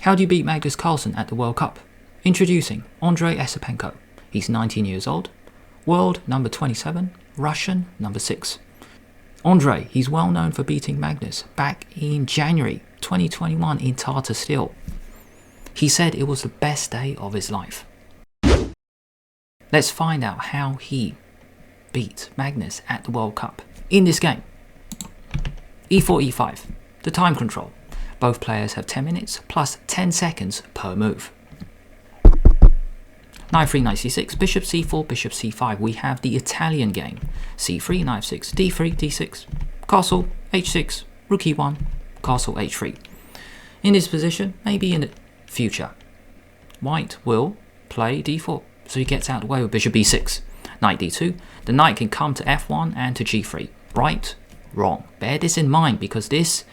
How do you beat Magnus Carlsen at the World Cup? Introducing Andrey Esipenko. He's 19 years old, world number 27, Russian number 6. Andrey, he's well known for beating Magnus back in January 2021 in Tata Steel. He said it was the best day of his life. Let's find out how he beat Magnus at the World Cup. In this game, e4, e5, the time control. Both players have 10 minutes plus 10 seconds per move. Knight 3, knight c6, bishop c4, bishop c5. We have the Italian game. c3, knight 6, d3, d6, castle, h6, rook e1, castle h3. In this position, maybe in the future, white will play d4. So he gets out of the way with bishop b6. Knight d2, the knight can come to f1 and to g3. Right, wrong. Bear this in mind because this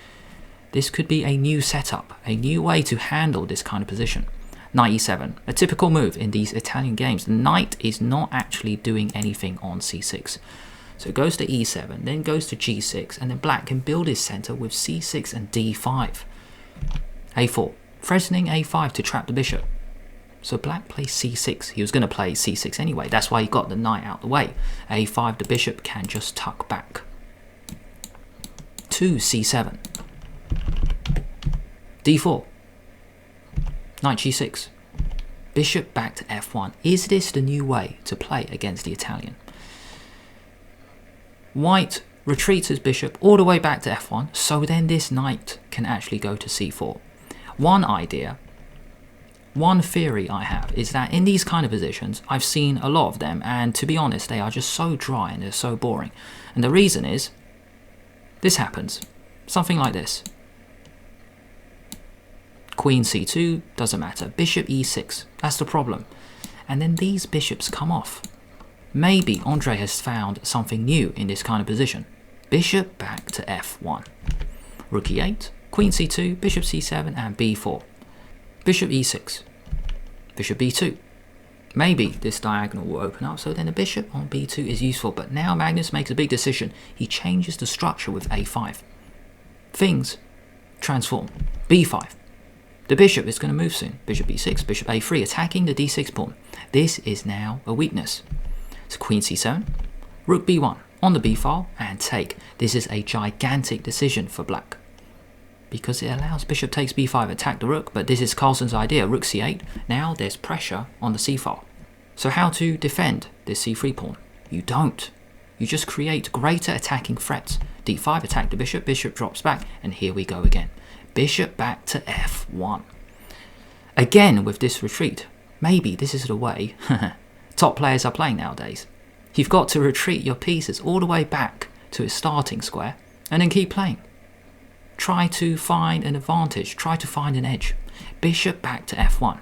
could be a new setup, a new way to handle this kind of position. Knight e7, a typical move in these Italian games. The knight is not actually doing anything on c6. So it goes to e7, then goes to g6, and then black can build his center with c6 and d5. a4, threatening a5 to trap the bishop. So black plays c6. He was going to play c6 anyway. That's why he got the knight out the way. a5, the bishop can just tuck back. To c7. d4. Knight g6. Bishop back to f1. Is this the new way to play against the Italian? White retreats his bishop all the way back to f1, so then this knight can actually go to c4. One theory I have is that in these kind of positions, I've seen a lot of them, and to be honest, they are just so dry and they're so boring. And the reason is, this happens. Something like this. Queen c2, doesn't matter. Bishop e6, that's the problem. And then these bishops come off. Maybe Andrey has found something new in this kind of position. Bishop back to f1. Rook e8, queen c2, bishop c7 and b4. Bishop e6, bishop b2. Maybe this diagonal will open up, so then the bishop on b2 is useful. But now Magnus makes a big decision. He changes the structure with a5. Things transform. b5. The bishop is going to move soon. Bishop b6, bishop a3, attacking the d6 pawn. This is now a weakness. So queen c7, rook b1 on the b file and take. This is a gigantic decision for black because it allows bishop takes b5, attack the rook, but this is Carlsen's idea, rook c8. Now there's pressure on the c file. So how to defend this c3 pawn? You don't. You just create greater attacking threats. d5, attack the bishop, bishop drops back, and here we go again. Bishop back to f1. Again with this retreat. Maybe this is the way top players are playing nowadays. You've got to retreat your pieces all the way back to its starting square and then keep playing. Try to find an advantage, try to find an edge. Bishop back to f1.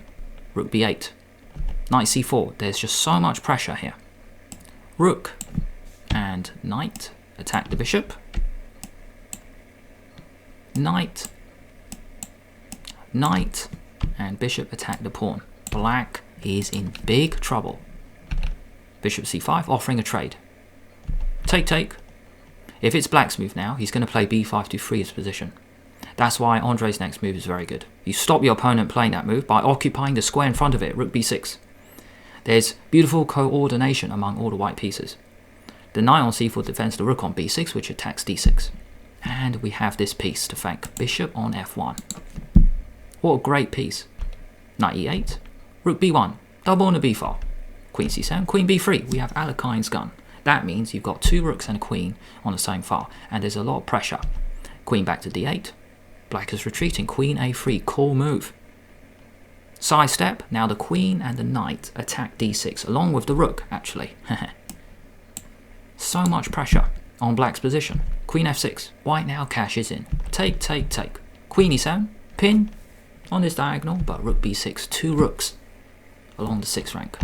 Rook b8. Knight c4. There's just so much pressure here. Rook and knight attack the bishop. Knight, and bishop attack the pawn. Black is in big trouble. Bishop c5, offering a trade. Take. If it's black's move now, he's going to play b5 to free his position. That's why Andrey's next move is very good. You stop your opponent playing that move by occupying the square in front of it, rook b6. There's beautiful coordination among all the white pieces. The knight on c4 defends the rook on b6, which attacks d6. And we have this piece to thank. Bishop on f1. What a great piece. Knight e8, rook b1, double on the b file. Queen c7, queen b3. We have Alekhine's gun. That means you've got two rooks and a queen on the same file, and there's a lot of pressure. Queen back to d8. Black is retreating. Queen a3, cool move. Side step. Now the queen and the knight attack d6, along with the rook, actually. So much pressure on black's position. Queen f6. White now cashes in. Take. Queen e7. Pin on this diagonal, but rook b6. Two rooks along the 6th rank.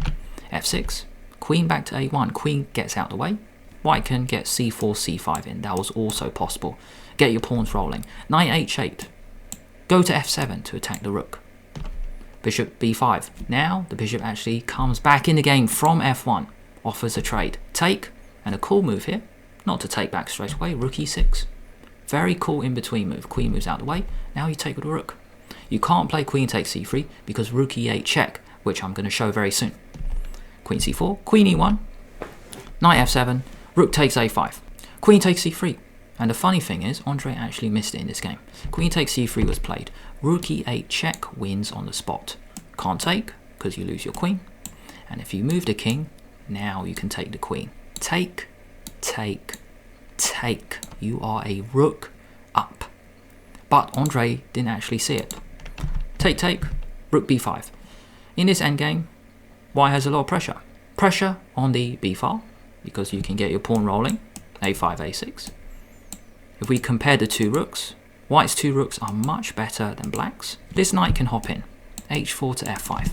f6. Queen back to a1. Queen gets out the way. White can get c4, c5 in. That was also possible. Get your pawns rolling. Knight h8. Go to f7 to attack the rook. Bishop b5. Now the bishop actually comes back in the game from f1. Offers a trade. Take, and a cool move here. Not to take back straight away. Rook e6. Very cool in between move. Queen moves out the way. Now you take with the rook. You can't play queen takes c3 because rook e8 check, which I'm going to show very soon. Queen c4, queen e1, knight f7, rook takes a5, queen takes c3. And the funny thing is, Andrey actually missed it in this game. Queen takes c3 was played. Rook e8 check wins on the spot. Can't take, because you lose your queen. And if you move the king, now you can take the queen. Take, take, take. You are a rook up. But Andrey didn't actually see it. Take, take, rook b5. In this endgame, white has a lot of pressure. Pressure on the b file, because you can get your pawn rolling. a5, a6. If we compare the two rooks, white's two rooks are much better than black's. This knight can hop in. h4 to f5.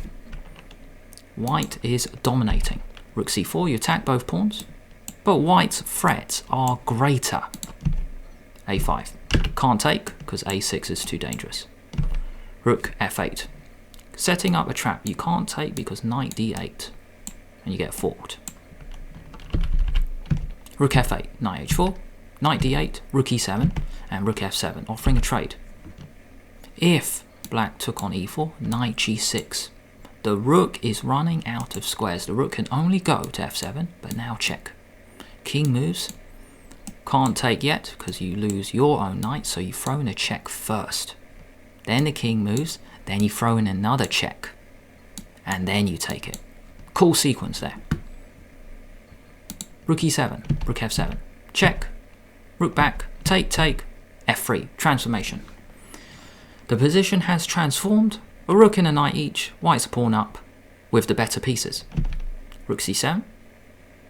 White is dominating. Rook c4, you attack both pawns. But white's threats are greater. a5. Can't take, because a6 is too dangerous. Rook f8. Setting up a trap. You can't take because knight d8. And you get forked. Rook f8, knight h4. Knight d8, rook e7, and rook f7, offering a trade. If black took on e4, knight g6. The rook is running out of squares. The rook can only go to f7, but now check. King moves. Can't take yet, because you lose your own knight, so you throw in a check first. Then the king moves, then you throw in another check. And then you take it. Cool sequence there. Rook e7, rook f7, check. Rook back, take, take, f3, transformation. The position has transformed, a rook and a knight each, white's a pawn up, with the better pieces. Rook c7,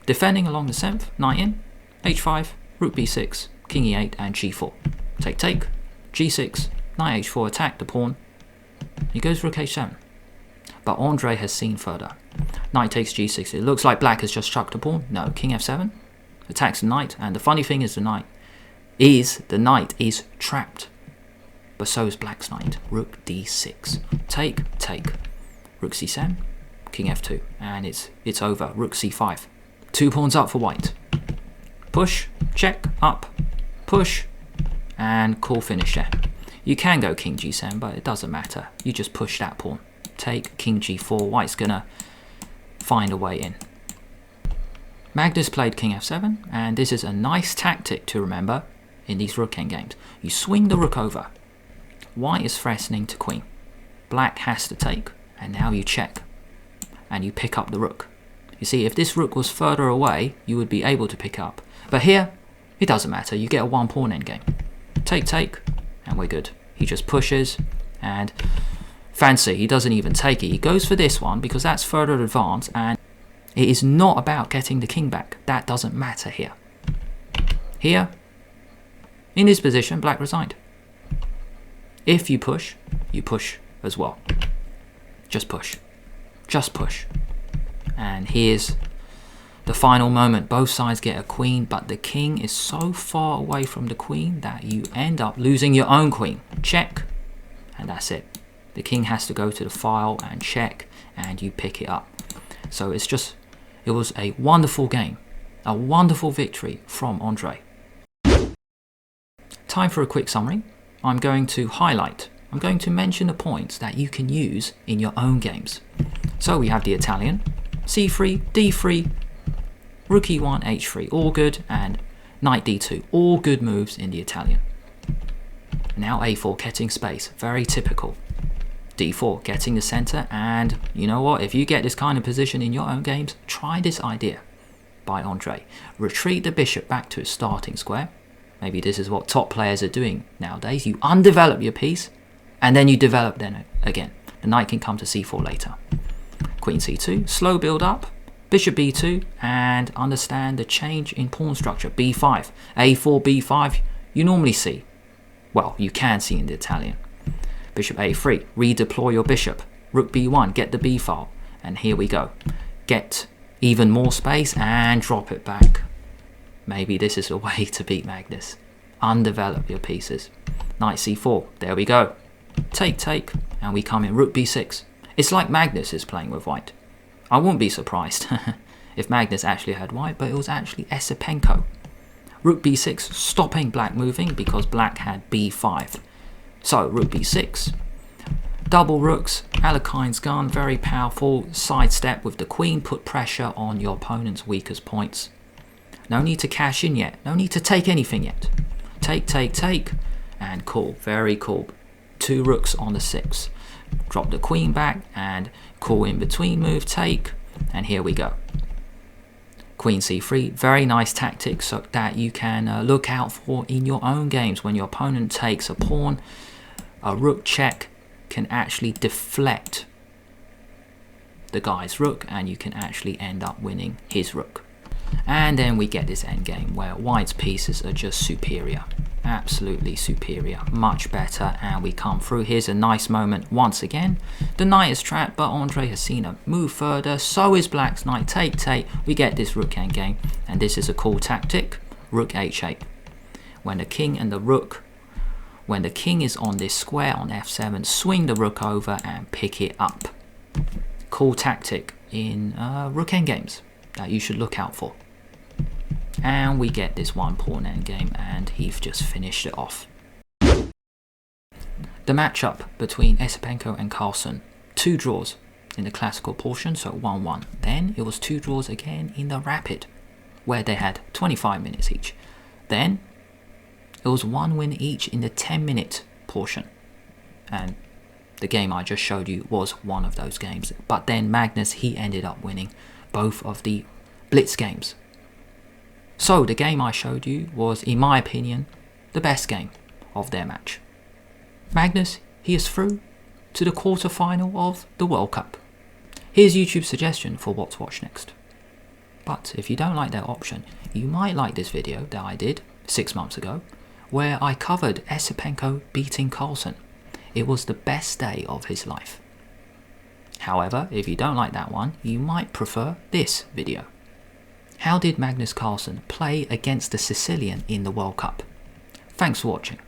defending along the 7th, knight in, h5, rook b6, king e8 and g4. Take, take, g6, knight h4, attack the pawn. He goes rook h7. But Andrey has seen further. Knight takes g6, it looks like black has just chucked a pawn. No, king f7, attacks the knight, and the funny thing is the knight is trapped. But so is black's knight. Rook d6. Take, take. Rook c7, king f2, and it's over. Rook c5. 2 pawns up for white. Push, check, up, push, and cool finish there. You can go king g7, but it doesn't matter. You just push that pawn. Take, king g4. White's gonna find a way in. Magnus played king f7, and this is a nice tactic to remember in these rook endgames. You swing the rook over. White is threatening to queen. Black has to take, and now you check. And you pick up the rook. You see, if this rook was further away, you would be able to pick up. But here, it doesn't matter. You get a 1 pawn endgame. Take, take, and we're good. He just pushes, and fancy, he doesn't even take it. He goes for this one, because that's further advanced, and it is not about getting the king back. That doesn't matter here. Here, in this position, black resigned. If you push as well. Just push. Just push. And here's the final moment. Both sides get a queen, but the king is so far away from the queen that you end up losing your own queen. Check, and that's it. The king has to go to the file and check, and you pick it up. So it was a wonderful game, a wonderful victory from Andrey. Time for a quick summary. I'm going to mention the points that you can use in your own games. So we have the Italian, c3, d3, rook e1, h3, all good, and knight d2, all good moves in the Italian. Now a4, getting space, very typical. d4, getting the center, and you know what, if you get this kind of position in your own games, try this idea by Andrey. Retreat the bishop back to its starting square. Maybe this is what top players are doing nowadays. You undevelop your piece, and then you develop then again. The knight can come to c4 later. Queen c2, slow build up, bishop b2, and understand the change in pawn structure. b5, a4, b5, you normally see. Well, you can see in the Italian. Bishop a3, redeploy your bishop. Rook b1, get the b file. And here we go. Get even more space and drop it back. Maybe this is a way to beat Magnus. Undevelop your pieces. Knight c4, there we go. Take, take, and we come in rook b6. It's like Magnus is playing with white. I wouldn't be surprised if Magnus actually had white, but it was actually Esipenko. Rook b6, stopping black moving because black had b5. So rook b6, Double rooks, Alekhine's gun, very powerful. Sidestep with the queen, put pressure on your opponent's weakest points. No need to cash in yet, no need to take anything yet. Take, and call, very cool. 2 rooks on the 6. Drop the queen back and call in between move, take, and here we go. Queen c3, very nice tactic so that you can look out for in your own games. When your opponent takes a pawn, a rook check can actually deflect the guy's rook and you can actually end up winning his rook. And then we get this endgame where white's pieces are just superior, absolutely superior, much better, and we come through. Here's a nice moment once again. The knight is trapped, but Andrey has seen a move further, so is black's knight. Take, we get this rook endgame, and this is a cool tactic, rook h8. When the king and the rook, when the king is on this square on f7, swing the rook over and pick it up. Cool tactic in rook endgames that you should look out for. And we get this 1 pawn endgame, and he's just finished it off. The matchup between Esipenko and Carlsen, 2 draws in the classical portion, so 1-1. Then it was 2 draws again in the rapid, where they had 25 minutes each. Then it was 1 win each in the 10-minute portion, and the game I just showed you was one of those games. But then Magnus, he ended up winning both of the blitz games. So the game I showed you was, in my opinion, the best game of their match. Magnus, he is through to the quarterfinal of the World Cup. Here's YouTube's suggestion for what to watch next. But if you don't like that option, you might like this video that I did 6 months ago, where I covered Esipenko beating Carlsen. It was the best day of his life. However, if you don't like that one, you might prefer this video. How did Magnus Carlsen play against the Sicilian in the World Cup? Thanks for watching.